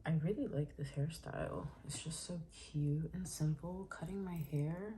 I really like this hairstyle. It's just so cute and simple. Cutting my hair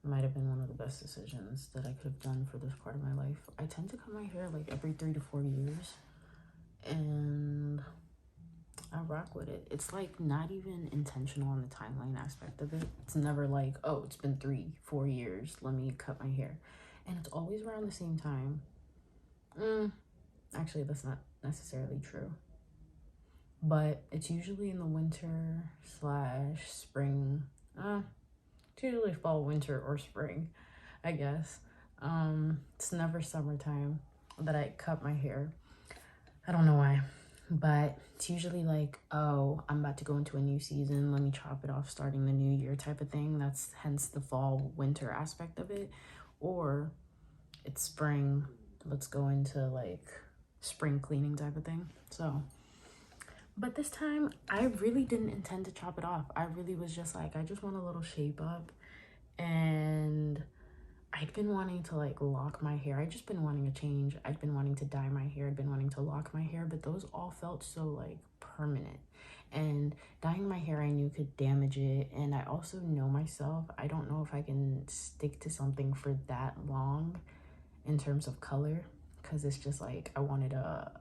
might have been one of the best decisions that I could have done for this part of my life. I tend to cut my hair like every 3 to 4 years, and I rock with it. It's like not even intentional on the timeline aspect of it. It's never like, oh, it's been 3, 4 years, let me cut my hair. And it's always around the same time. Actually, that's not necessarily true. But it's usually in the winter slash spring. It's usually fall, winter, or spring, I guess. It's never summertime that I cut my hair. I don't know why, but it's usually like, oh, I'm about to go into a new season, let me chop it off starting the new year type of thing. That's hence the fall winter aspect of it. Or it's spring, let's go into like spring cleaning type of thing. So, but this time I really didn't intend to chop it off. I really was just like, I just want a little shape up. And I'd been wanting to like lock my hair. I'd just been wanting a change. I'd been wanting to dye my hair. I'd been wanting to lock my hair, but those all felt so like permanent. And dyeing my hair I knew could damage it. And I also know myself. I don't know if I can stick to something for that long in terms of color, because it's just like I wanted a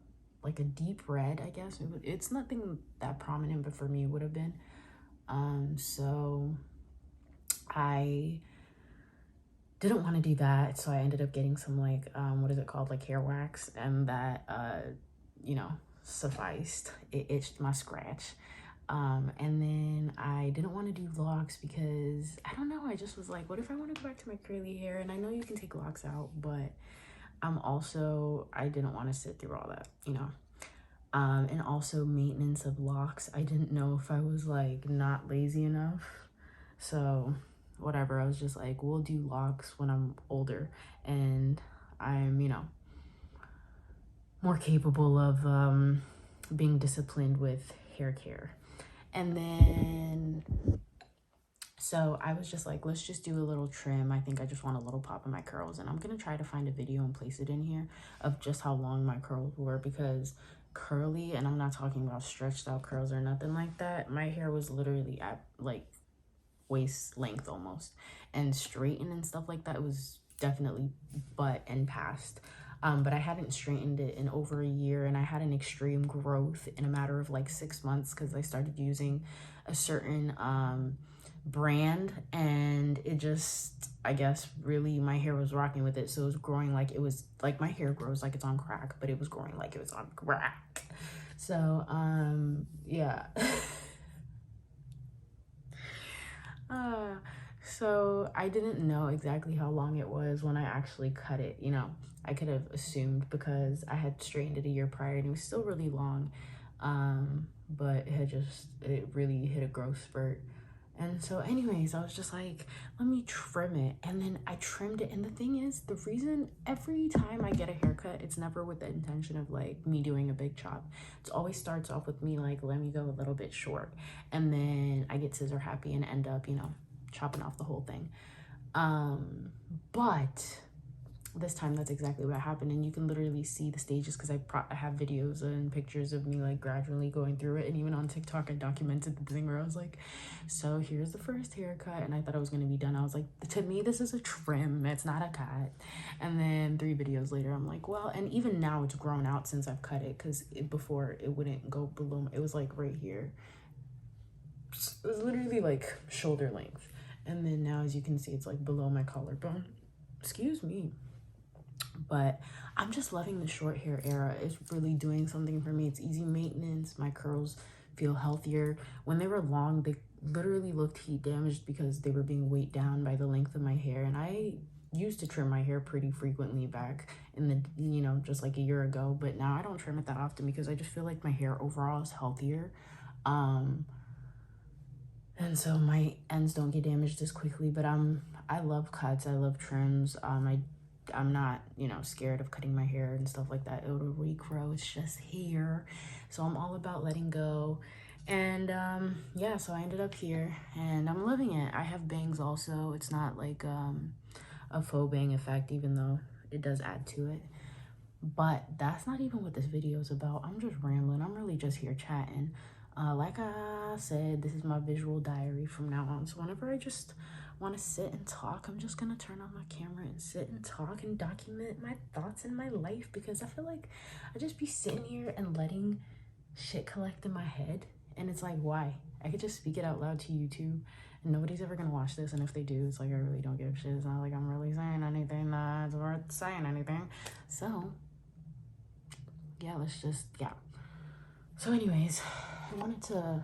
like a deep red, I guess. It's nothing that prominent, but for me it would have been. So I didn't want to do that, so I ended up getting some like what is it called, like hair wax, and that you know, sufficed. It itched my scratch. And then I didn't want to do locks because I don't know, I just was like, what if I want to go back to my curly hair? And I know you can take locks out, but I didn't want to sit through all that, you know. And also maintenance of locks, I didn't know if I was like not lazy enough. So whatever, I was just like, we'll do locks when I'm older and I'm, you know, more capable of being disciplined with hair care. And then so I was just like, let's just do a little trim. I think I just want a little pop in my curls, and I'm gonna try to find a video and place it in here of just how long my curls were, because curly, and I'm not talking about stretched out curls or nothing like that, my hair was literally at like waist length almost, and straightened and stuff like that, it was definitely butt and past. But I hadn't straightened it in over a year, and I had an extreme growth in a matter of like 6 months because I started using a certain brand, and it just, I guess, really my hair was rocking with it. So it was growing like it was like my hair grows like it's on crack, but it was growing like it was on crack. So yeah. So I didn't know exactly how long it was when I actually cut it. You know, I could have assumed because I had straightened it a year prior and it was still really long. But it really hit a growth spurt. And so anyways, I was just like, let me trim it. And then I trimmed it. And the thing is, the reason every time I get a haircut, it's never with the intention of like me doing a big chop. It always starts off with me like, let me go a little bit short. And then I get scissor happy and end up, you know, chopping off the whole thing. But this time that's exactly what happened, and you can literally see the stages because I have videos and pictures of me like gradually going through it. And even on TikTok I documented the thing where I was like, so here's the first haircut, and I thought I was going to be done. I was like, to me this is a trim, it's not a cut. And then 3 videos later I'm like, well, and even now it's grown out since I've cut it, because before it wouldn't go below, it was like right here, it was literally like shoulder length, and then now as you can see it's like below my collarbone, excuse me. But I'm just loving the short hair era. It's really doing something for me. It's easy maintenance. My curls feel healthier. When they were long, they literally looked heat damaged because they were being weighed down by the length of my hair. And I used to trim my hair pretty frequently back in the, you know, just like a year ago. But now I don't trim it that often because I just feel like my hair overall is healthier. And so my ends don't get damaged as quickly. But I love cuts. I love trims. I'm not, you know, scared of cutting my hair and stuff like that. It'll regrow. It's just hair. So I'm all about letting go. And yeah, so I ended up here and I'm loving it. I have bangs also. It's not like a faux bang effect, even though it does add to it. But that's not even what this video is about. I'm just rambling. I'm really just here chatting. Like I said, this is my visual diary from now on. So whenever I just want to sit and talk, I'm just going to turn on my camera and sit and talk and document my thoughts in my life, because I feel like I just be sitting here and letting shit collect in my head. And it's like, why? I could just speak it out loud to YouTube and nobody's ever gonna watch this. And if they do, it's like, I really don't give a shit. It's not like I'm really saying anything that's worth saying anything. So yeah, let's just, yeah. So anyways, I wanted to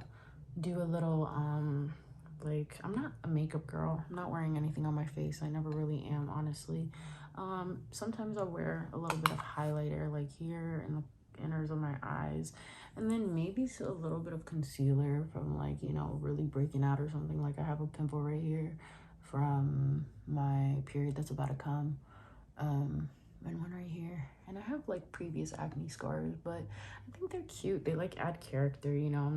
do a little, like, I'm not a makeup girl. I'm not wearing anything on my face. I never really am, honestly. Sometimes I'll wear a little bit of highlighter, like here in the inners of my eyes, and then maybe a little bit of concealer from, like, you know, really breaking out or something. Like, I have a pimple right here from my period that's about to come, and one right here, and I have like previous acne scars, but I think they're cute. They like add character, you know.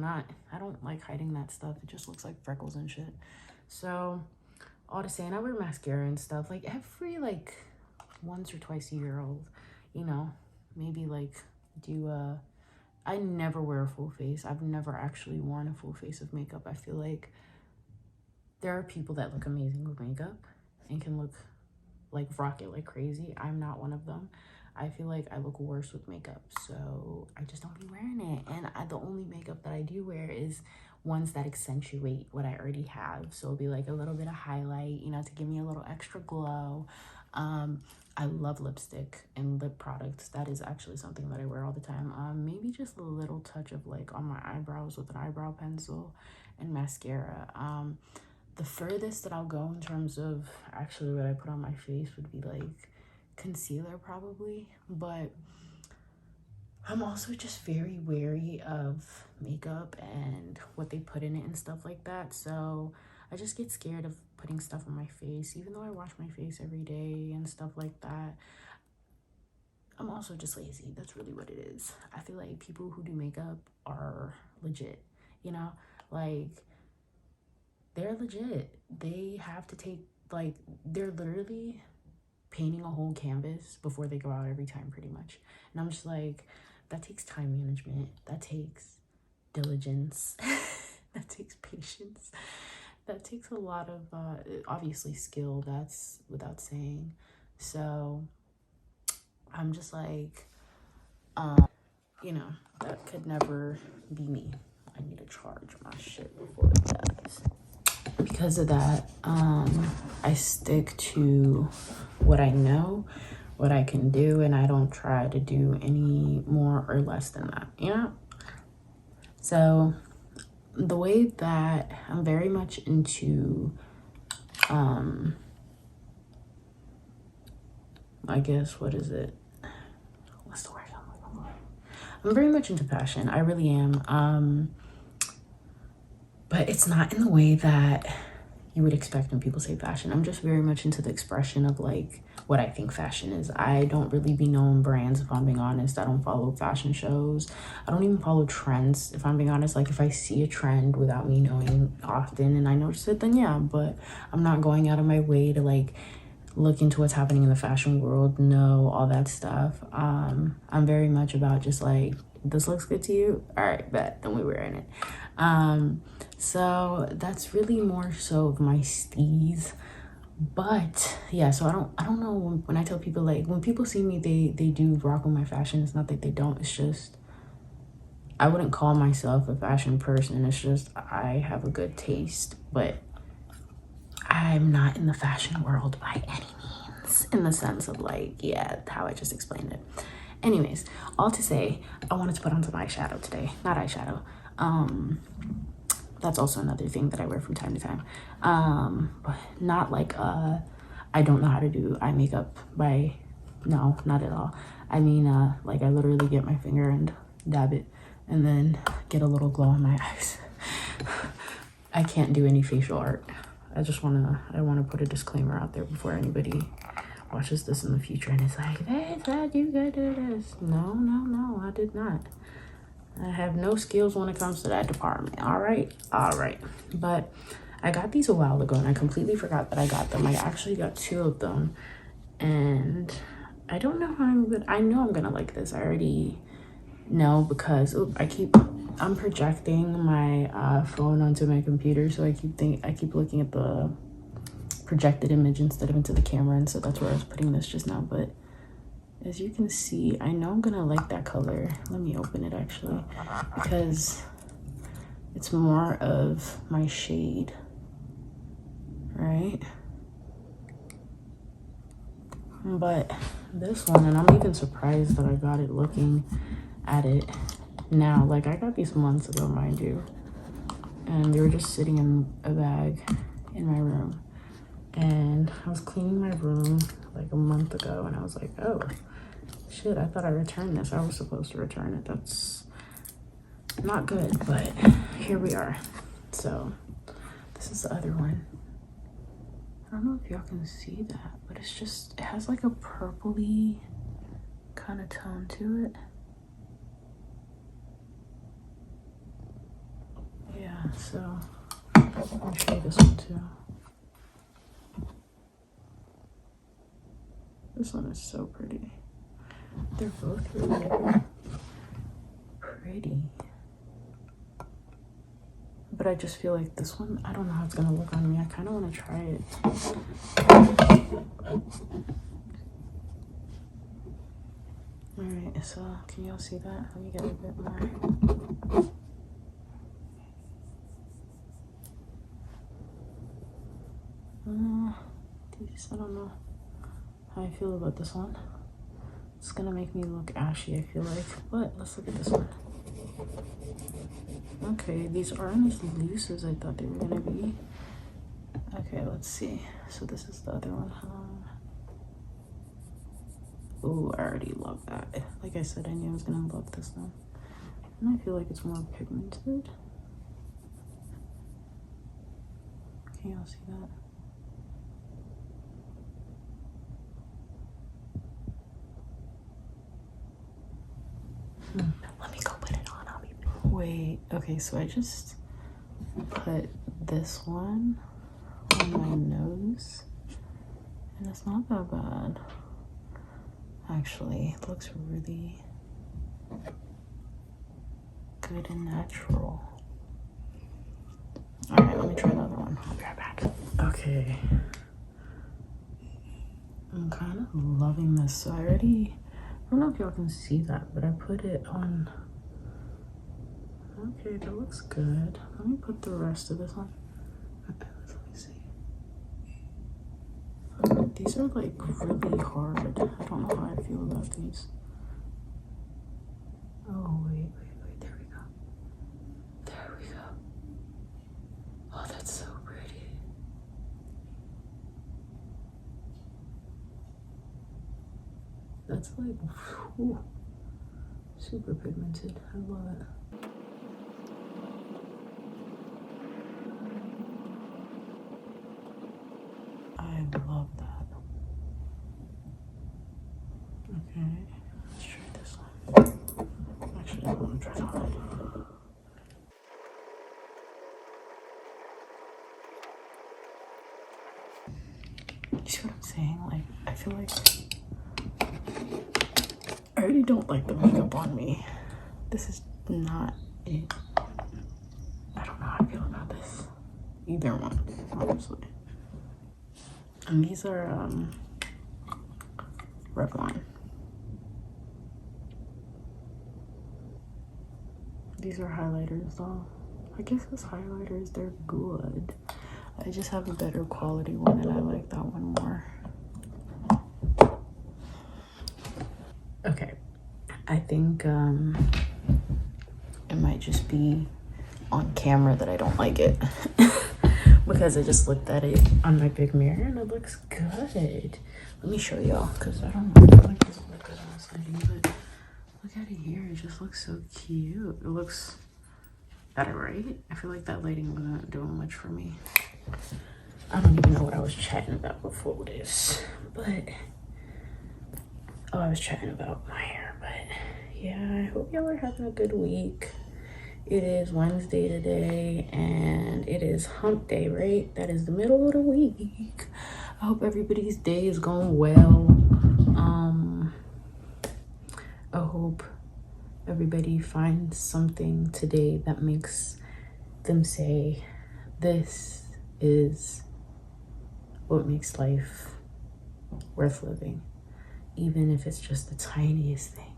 I don't like hiding that stuff. It just looks like freckles and shit. So all to say, and I wear mascara and stuff like every like once or twice a year. I'll, you know, maybe like do I never wear a full face. I've never actually worn a full face of makeup. I feel like there are people that look amazing with makeup and can look like rock it like crazy. I'm not one of them. I feel like I look worse with makeup, so I just don't be wearing it. And the only makeup that I do wear is ones that accentuate what I already have. So it'll be like a little bit of highlight, you know, to give me a little extra glow. I love lipstick and lip products. That is actually something that I wear all the time. Maybe just a little touch of like on my eyebrows with an eyebrow pencil and mascara. The furthest that I'll go in terms of actually what I put on my face would be like concealer probably, but I'm also just very wary of makeup and what they put in it and stuff like that. So I just get scared of putting stuff on my face, even though I wash my face every day and stuff like that. I'm also just lazy. That's really what it is. I feel like people who do makeup are legit, you know, like they're legit. They have to take, like, they're literally painting a whole canvas before they go out every time, pretty much. And I'm just like, that takes time management. That takes diligence. That takes patience. That takes a lot of, obviously, skill. That's without saying. So I'm just like, you know, that could never be me. I need to charge my shit before it dies. Because of that, I stick to what I know, what I can do, and I don't try to do any more or less than that, you know? So the way that I'm very much into, I guess, what is it? What's the word I'm looking for? I'm very much into fashion. I really am. But it's not in the way that you would expect when people say fashion. I'm just very much into the expression of like what I think fashion is. I don't really be knowing brands, if I'm being honest. I don't follow fashion shows. I don't even follow trends, if I'm being honest. Like if I see a trend without me knowing often and I notice it, then yeah, but I'm not going out of my way to like look into what's happening in the fashion world, know all that stuff. I'm very much about just like, this looks good to you? All right, bet, then we're wearing it. So that's really more so of my steez. But yeah, so I don't know, when I tell people, like when people see me, they do rock with my fashion. It's not that they don't, it's just I wouldn't call myself a fashion person. It's just I have a good taste, but I'm not in the fashion world by any means, in the sense of like, yeah, how I just explained it. Anyways, all to say, I wanted to put on some eyeshadow today. Not eyeshadow. That's also another thing that I wear from time to time. But not like I don't know how to do eye makeup by, no, not at all. I mean, like I literally get my finger and dab it and then get a little glow in my eyes. I can't do any facial art. I wanna put a disclaimer out there before anybody watches this in the future and it's like, hey, Dad, you gotta do this. No, I did not. I have no skills when it comes to that department. All right. But I got these a while ago and I completely forgot that I got them. I actually got 2 of them, and I don't know how I know I'm gonna like this. I already know because I'm projecting my phone onto my computer, so I keep looking at the projected image instead of into the camera, and so that's where I was putting this just now. But as you can see, I know I'm gonna like that color. Let me open it actually, because it's more of my shade, right? But this one, and I'm even surprised that I got it looking at it now. Like, I got these months ago, mind you, and they were just sitting in a bag in my room, and I was cleaning my room like a month ago, and I was like, oh shit, I thought I returned this. I was supposed to return it. That's not good, but here we are. So this is the other one. I don't know if y'all can see that, but it has like a purpley kind of tone to it. Yeah, so I'll show you this one too. This one is so pretty. They're both really pretty. But I just feel like this one, I don't know how it's gonna look on me. I kind of want to try it. Alright, so can y'all see that? Let me get a bit more. I don't know how I feel about this one. It's gonna make me look ashy, I feel like. But let's look at this one. Okay, these aren't as loose as I thought they were gonna be. Okay, let's see. So this is the other one. Oh, I already love that. Like I said, I knew I was gonna love this one. And I feel like it's more pigmented. Can y'all see that? Let me go put it on. I'll be wait. Okay, so I just put this one on my nose, and it's not that bad. Actually, it looks really good and natural. All right, let me try another one. I'll be right back. Okay. I'm kind of loving this. So I don't know if y'all can see that, but I put it on. Okay, that looks good. Let me put the rest of this on. Let me see. These are like really hard. I don't know how I feel about these. Oh, wait. There we go. There we go. Oh, that's so pretty. That's like, whew, super pigmented. I love it. I love that. Okay, let's try this one. Actually, I want to try that one. You see what I'm saying? Like, I feel like I already don't like the makeup on me. This is not it. I don't know how I feel about this. Either one, honestly. And these are Revlon. These are highlighters though. I guess as highlighters, they're good. I just have a better quality one and I like that one more. Okay, I think it might just be on camera that I don't like it. Because I just looked at it on my big mirror and it looks good. Let me show y'all, because I don't know, I feel like this will look good on this lighting, but look at it here, it just looks so cute. It looks better, right? I feel like that lighting wasn't doing much for me. I don't even know what I was chatting about before this, but oh, I was chatting about my hair, but yeah, I hope y'all are having a good week. It is Wednesday today, and it is hump day, right? That is the middle of the week. I hope everybody's day is going well. I hope everybody finds something today that makes them say, this is what makes life worth living. Even if it's just the tiniest thing.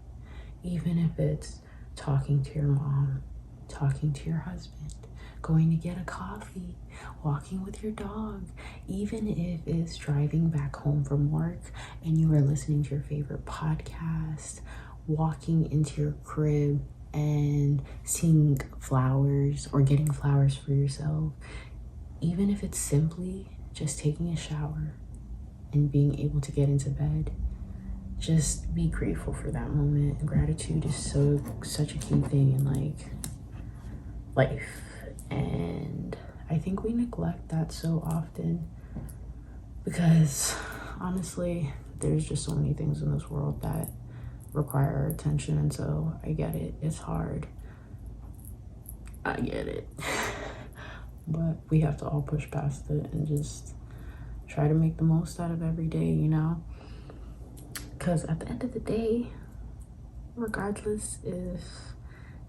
Even if it's talking to your mom, talking to your husband, going to get a coffee, walking with your dog, even if it's driving back home from work and you are listening to your favorite podcast, walking into your crib and seeing flowers or getting flowers for yourself, even if it's simply just taking a shower and being able to get into bed, just be grateful for that moment. Gratitude is such a key thing in like life, and I think we neglect that so often because honestly there's just so many things in this world that require our attention, and so I get it, it's hard, I get it. But we have to all push past it and just try to make the most out of every day, you know, because at the end of the day, regardless if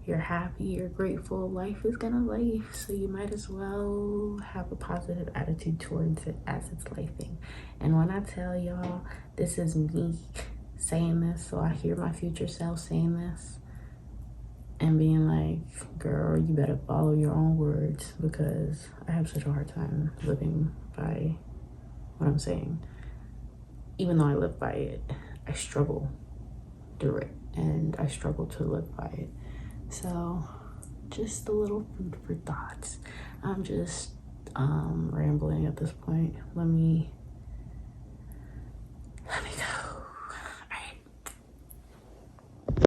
you're happy, you're grateful, life is gonna life, so you might as well have a positive attitude towards it as it's lifing. And when I tell y'all, this is me saying this, so I hear my future self saying this and being like, girl, you better follow your own words, because I have such a hard time living by what I'm saying. Even though I live by it, I struggle through it, and I struggle to live by it. So just a little food for thoughts. I'm just rambling at this point. Let me